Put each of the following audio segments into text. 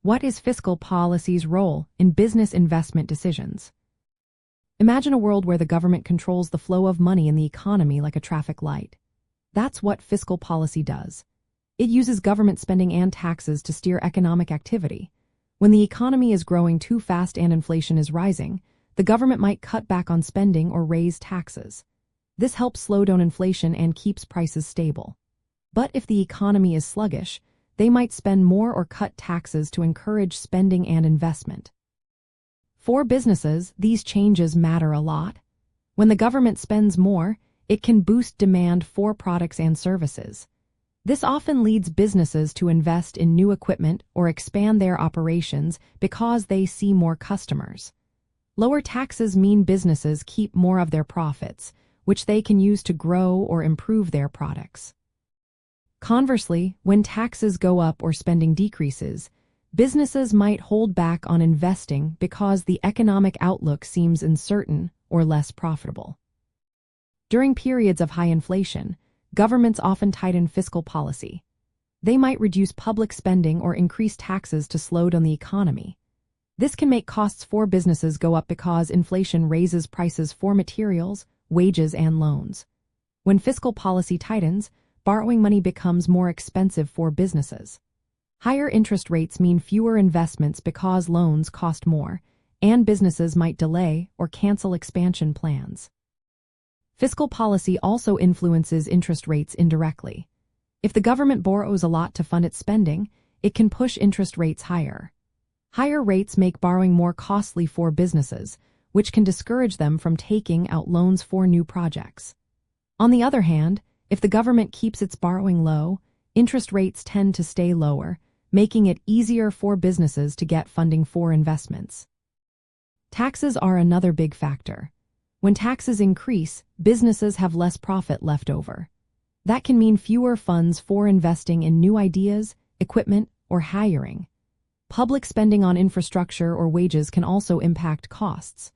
What is fiscal policy's role in business investment decisions? Imagine a world where the government controls the flow of money in the economy like a traffic light. That's what fiscal policy does. It uses government spending and taxes to steer economic activity. When the economy is growing too fast and inflation is rising, the government might cut back on spending or raise taxes. This helps slow down inflation and keeps prices stable. But if the economy is sluggish, they might spend more or cut taxes to encourage spending and investment. For businesses, these changes matter a lot. When the government spends more, it can boost demand for products and services. This often leads businesses to invest in new equipment or expand their operations because they see more customers. Lower taxes mean businesses keep more of their profits, which they can use to grow or improve their products. Conversely, when taxes go up or spending decreases, businesses might hold back on investing because the economic outlook seems uncertain or less profitable. During periods of high inflation, governments often tighten fiscal policy. They might reduce public spending or increase taxes to slow down the economy. This can make costs for businesses go up because inflation raises prices for materials, wages, and loans. When fiscal policy tightens, borrowing money becomes more expensive for businesses. Higher interest rates mean fewer investments because loans cost more, and businesses might delay or cancel expansion plans. Fiscal policy also influences interest rates indirectly. If the government borrows a lot to fund its spending, it can push interest rates higher. Higher rates make borrowing more costly for businesses, which can discourage them from taking out loans for new projects. On the other hand, if the government keeps its borrowing low, interest rates tend to stay lower, making it easier for businesses to get funding for investments. Taxes are another big factor. When taxes increase, businesses have less profit left over. That can mean fewer funds for investing in new ideas, equipment, or hiring. Public spending on infrastructure or wages can also impact costs.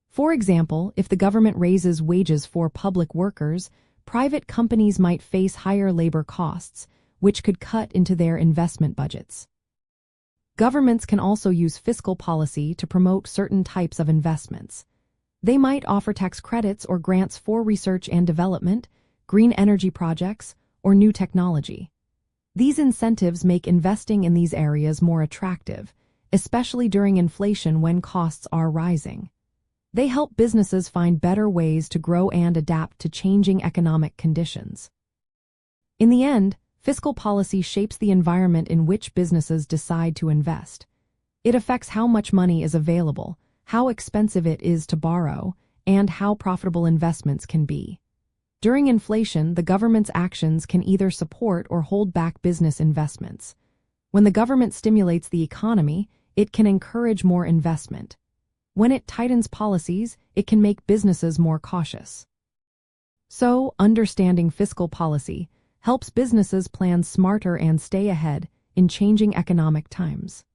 For example, if the government raises wages for public workers, private companies might face higher labor costs, which could cut into their investment budgets. Governments can also use fiscal policy to promote certain types of investments. They might offer tax credits or grants for research and development, green energy projects, or new technology. These incentives make investing in these areas more attractive, especially during inflation when costs are rising. They help businesses find better ways to grow and adapt to changing economic conditions. In the end, fiscal policy shapes the environment in which businesses decide to invest. It affects how much money is available, how expensive it is to borrow, and how profitable investments can be. During inflation, the government's actions can either support or hold back business investments. When the government stimulates the economy, it can encourage more investment. When it tightens policies, it can make businesses more cautious. So, understanding fiscal policy helps businesses plan smarter and stay ahead in changing economic times.